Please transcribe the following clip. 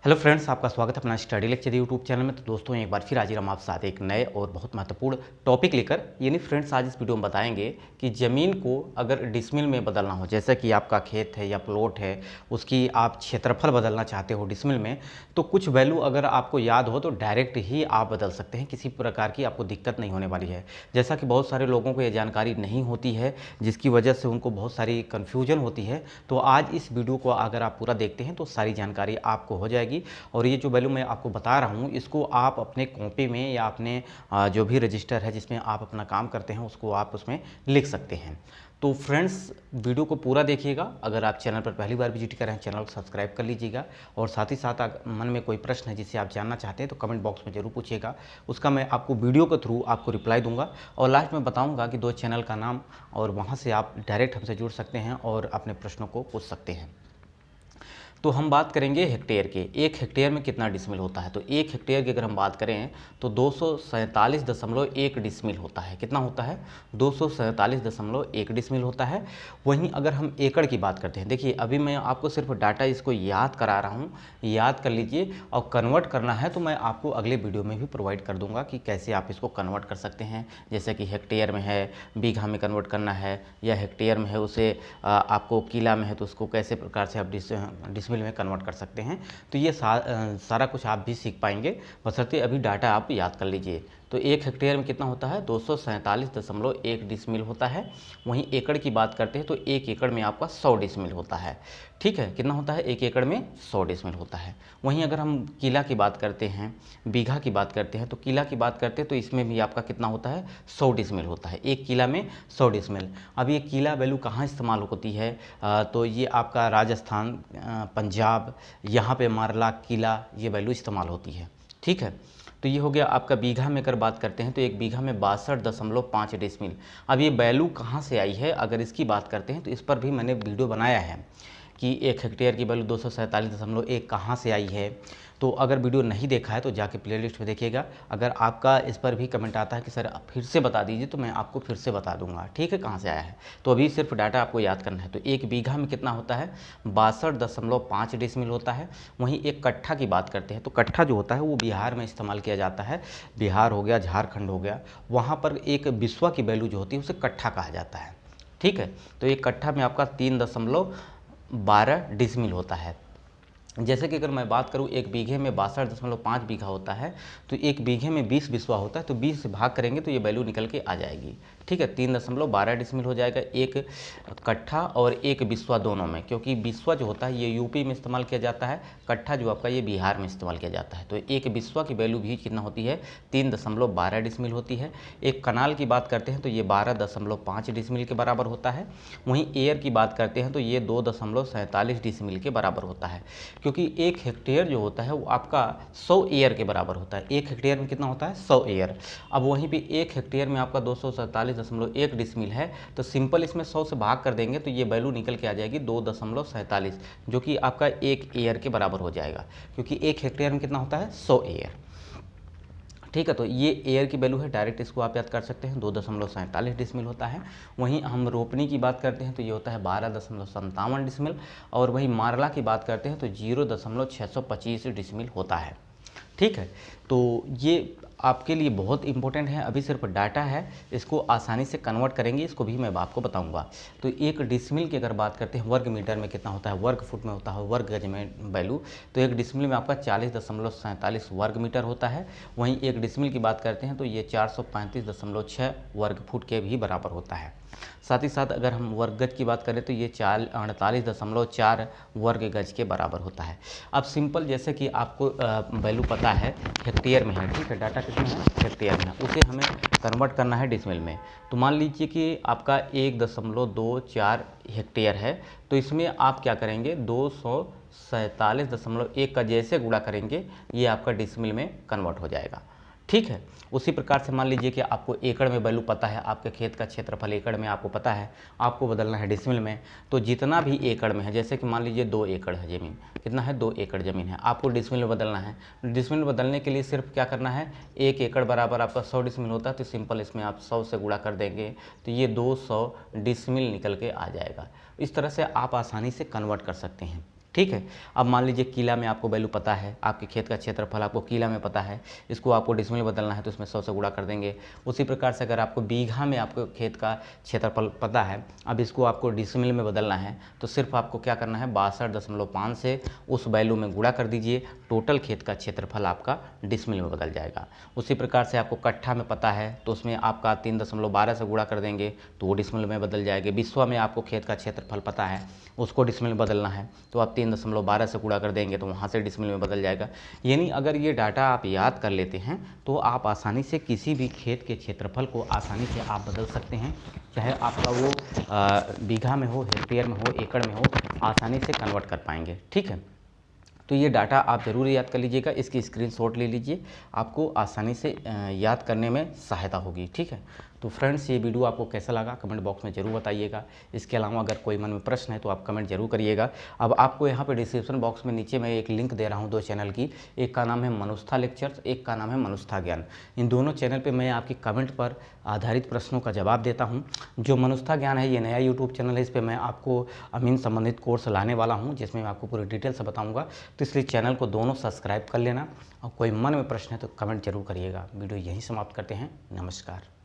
Hello friends, आपका स्वागत है अपना स्टडी लेक्चर यूट्यूब चैनल में। तो दोस्तों एक बार फिर हाजिर हम आप साथ एक नए और बहुत महत्वपूर्ण टॉपिक लेकर। यानी फ्रेंड्स आज इस वीडियो में बताएंगे कि ज़मीन को अगर डिसमिल में बदलना हो, जैसे कि आपका खेत है या प्लॉट है, उसकी आप क्षेत्रफल बदलना चाहते हो डिसमिल में, तो कुछ वैल्यू अगर आपको याद हो तो डायरेक्ट ही आप बदल सकते हैं, किसी प्रकार की आपको दिक्कत नहीं होने वाली है। जैसा कि बहुत सारे लोगों को ये जानकारी नहीं होती है, जिसकी वजह से उनको बहुत सारी कन्फ्यूजन होती है। तो आज इस वीडियो को अगर आप पूरा देखते हैं तो सारी जानकारी आपको हो जाएगी। और ये जो वैल्यू मैं आपको बता रहा हूँ, इसको आप अपने कॉपी में या अपने जो भी रजिस्टर है जिसमें आप अपना काम करते हैं उसको आप उसमें लिख सकते हैं। तो फ्रेंड्स वीडियो को पूरा देखिएगा। अगर आप चैनल पर पहली बार विजिट कर रहे हैं, चैनल को सब्सक्राइब कर लीजिएगा। और साथ ही साथ अगर मन में कोई प्रश्न है जिसे आप जानना चाहते हैं तो कमेंट बॉक्स में ज़रूर पूछिएगा, उसका मैं आपको वीडियो के थ्रू आपको रिप्लाई दूंगा। और लास्ट में बताऊंगा कि दो चैनल का नाम, और वहाँ से आप डायरेक्ट हमसे जुड़ सकते हैं और अपने प्रश्नों को पूछ सकते हैं। तो हम बात करेंगे हेक्टेयर के। एक हेक्टेयर में कितना डिसमिल होता है, तो एक हेक्टेयर की अगर हम बात करें तो 247.1 डिसमिल होता है। कितना होता है? 247.1 डिसमिल होता है। वहीं अगर हम एकड़ की बात करते हैं, देखिए अभी मैं आपको सिर्फ डाटा इसको याद करा रहा हूँ, याद कर लीजिए। और कन्वर्ट करना है तो मैं आपको अगले वीडियो में भी प्रोवाइड कर दूंगा कि कैसे आप इसको कन्वर्ट कर सकते हैं। जैसे कि हेक्टेयर में है, बीघा में कन्वर्ट करना है, या हेक्टेयर में है उसे आपको किला में है तो उसको कैसे प्रकार से आप डिसमिल में कन्वर्ट कर सकते हैं। तो ये सारा कुछ आप भी सीख पाएंगे, बशर्ते अभी डाटा आप याद कर लीजिए। तो एक हेक्टेयर में कितना होता है? 247.1 डिसमिल होता है। वहीं एकड़ की बात करते हैं तो एक एकड़ में आपका 100 डिसमिल होता है। ठीक है, कितना होता है? एक एकड़ में 100 डिसमिल होता है। वहीं अगर हम किला की बात करते हैं, बीघा की बात करते हैं, तो किला की बात करते हैं तो इसमें भी आपका कितना होता है? 100 डिसमिल होता है। एक किला में 100 डिसमिल। अब ये किला वैल्यू कहाँ इस्तेमाल होती है? तो ये आपका राजस्थान, पंजाब, यहाँ पे मारला किला, ये वैल्यू इस्तेमाल होती है। ठीक है, तो ये हो गया आपका बीघा में। अगर बात करते हैं तो एक बीघा में 62.5 डिसमिल। अब ये वैल्यू कहाँ से आई है अगर इसकी बात करते हैं तो इस पर भी मैंने वीडियो बनाया है कि एक हेक्टेयर की वैल्यू 247.1 कहाँ से आई है। तो अगर वीडियो नहीं देखा है तो जाके प्लेलिस्ट में देखिएगा। अगर आपका इस पर भी कमेंट आता है कि सर आप फिर से बता दीजिए, तो मैं आपको फिर से बता दूंगा, ठीक है, कहाँ से आया है। तो अभी सिर्फ डाटा आपको याद करना है। तो एक बीघा में कितना होता है? 62.5 डिसमिल होता है। वहीं एक कट्ठा की बात करते हैं तो कट्ठा जो होता है वो बिहार में इस्तेमाल किया जाता है। बिहार हो गया, झारखंड हो गया, वहाँ पर एक बिस्वा की वैल्यू जो होती है उसे कट्ठा कहा जाता है। ठीक है, तो एक कट्ठा में आपका 3.12 डिसमिल होता है। जैसे कि अगर मैं बात करूं एक बीघे में 62.5 बीघा होता है, तो एक बीघे में 20 बिस्वा होता है, तो 20 से भाग करेंगे तो ये वैल्यू निकल के आ जाएगी। ठीक है, 3.12 डिसमिल हो जाएगा एक कट्ठा और एक बिस्वा दोनों में, क्योंकि बिस्वा जो होता है ये यूपी में इस्तेमाल किया जाता है, कट्ठा जो आपका ये बिहार में इस्तेमाल किया जाता है। तो एक बिस्वा की वैल्यू भी कितना होती है? 3.12 डिसमिल होती है। एक कनाल की बात करते हैं तो ये 12.5 डिसमिल के बराबर होता है। वहीं एयर की बात करते हैं तो ये 2.47 डिसमिल के बराबर होता है, क्योंकि एक हेक्टेयर जो होता है वो आपका 100 एयर के बराबर होता है। एक हेक्टेयर में कितना होता है? 100 एयर। अब वहीं पे एक हेक्टेयर में आपका 247.1 डिसमिल है, तो सिंपल इसमें 100 से भाग कर देंगे तो ये वैल्यू निकल के आ जाएगी 2.47, जो कि आपका एक एयर के बराबर हो जाएगा, क्योंकि एक हेक्टेयर में कितना होता है? 100 एयर। ठीक है, तो ये एयर की वैल्यू है, डायरेक्ट इसको आप याद कर सकते हैं, 2.47 डिसमिल होता है। वहीं हम रोपनी की बात करते हैं तो ये होता है 12.57 डिसमिल। और वहीं मारला की बात करते हैं तो 0.625 डिसमिल होता है। ठीक है, तो ये आपके लिए बहुत इंपॉर्टेंट है। अभी सिर्फ डाटा है, इसको आसानी से कन्वर्ट करेंगे, इसको भी मैं आपको बताऊंगा। तो एक डिसमिल की अगर बात करते हैं वर्ग मीटर में कितना होता है, वर्ग फुट में होता है, वर्ग गज में वैल्यू, तो एक डिसमिल में आपका 40.47 वर्ग मीटर होता है। वहीं एक डिसमिल की बात करते हैं तो ये 435.6 वर्ग फुट के भी बराबर होता है। साथ ही साथ अगर हम वर्ग गज की बात करें तो ये 48.4 वर्ग गज के बराबर होता है। अब सिंपल जैसे कि आपको वैल्यू पता है हेक्टेयर में है, ठीक है, डाटा कितना है? हेक्टेयर में है, उसे हमें कन्वर्ट करना है डिसमिल में। तो मान लीजिए कि आपका 1.24 हेक्टेयर है, तो इसमें आप क्या करेंगे? 247.1 का जैसे गुणा करेंगे ये आपका डिसमिल में कन्वर्ट हो जाएगा। ठीक है, उसी प्रकार से मान लीजिए कि आपको एकड़ में वैल्यू पता है, आपके खेत का क्षेत्रफल एकड़ में आपको पता है, आपको बदलना है डिसमिल में। तो जितना भी एकड़ में है, जैसे कि मान लीजिए 2 एकड़ है ज़मीन, कितना है? 2 एकड़ ज़मीन है, आपको डिसमिल में बदलना है। डिसमिल में बदलने के लिए सिर्फ क्या करना है? 1 एकड़ बराबर आपका 100 डिसमिल होता है, तो सिंपल इसमें आप 100 से गुणा कर देंगे तो ये 200 डिसमिल निकल के आ जाएगा। इस तरह से आप आसानी से कन्वर्ट कर सकते हैं। ठीक है। अब मान लीजिए किला में आपको वैल्यू पता है, आपके खेत का क्षेत्रफल आपको किला में पता है, इसको आपको डिसमिल में बदलना है तो इसमें 100 से गुणा कर देंगे। उसी प्रकार से अगर आपको बीघा में आपको खेत का क्षेत्रफल पता है, अब इसको आपको डिसमिल में बदलना है तो सिर्फ आपको क्या करना है 62.5 से उस वैल्यू में गुणा कर दीजिए, टोटल खेत का क्षेत्रफल आपका डिसमिल में बदल जाएगा। उसी प्रकार से आपको कट्ठा में पता है तो उसमें आपका 3.12 से गुणा कर देंगे तो वो डिसमिल में बदल जाएगा। बिस्वा में आपको खेत का क्षेत्रफल पता है, उसको डिसमिल में बदलना है तो आप 3.12 से गुणा कर देंगे तो वहाँ से डिसमिल में बदल जाएगा। यानी अगर ये डाटा आप याद कर लेते हैं तो आप आसानी से किसी भी खेत के क्षेत्रफल को आसानी से आप बदल सकते हैं, चाहे आपका वो बीघा में हो, हेक्टेयर में हो, एकड़ में हो, आसानी से कन्वर्ट कर पाएंगे। ठीक है, तो ये डाटा आप ज़रूर याद कर लीजिएगा, इसकी स्क्रीनशॉट ले लीजिए, आपको आसानी से याद करने में सहायता होगी। ठीक है, तो फ्रेंड्स ये वीडियो आपको कैसा लगा कमेंट बॉक्स में ज़रूर बताइएगा। इसके अलावा अगर कोई मन में प्रश्न है तो आप कमेंट जरूर करिएगा। अब आपको यहाँ पे डिस्क्रिप्शन बॉक्स में नीचे मैं एक लिंक दे रहा हूँ 2 चैनल की, एक का नाम है मनुष्था लेक्चर्स, एक का नाम है मनुष्था ज्ञान। इन दोनों चैनल पर मैं आपकी कमेंट पर आधारित प्रश्नों का जवाब देता हूँ। जो मनुष्था ज्ञान है ये नया यूट्यूब चैनल है, इस पर मैं आपको अमीन संबंधित कोर्स लाने वाला हूँ जिसमें मैं आपको पूरी डिटेल से बताऊँगा, तो इसलिए चैनल को दोनों सब्सक्राइब कर लेना। और कोई मन में प्रश्न है तो कमेंट जरूर करिएगा। वीडियो यहीं समाप्त करते हैं, नमस्कार।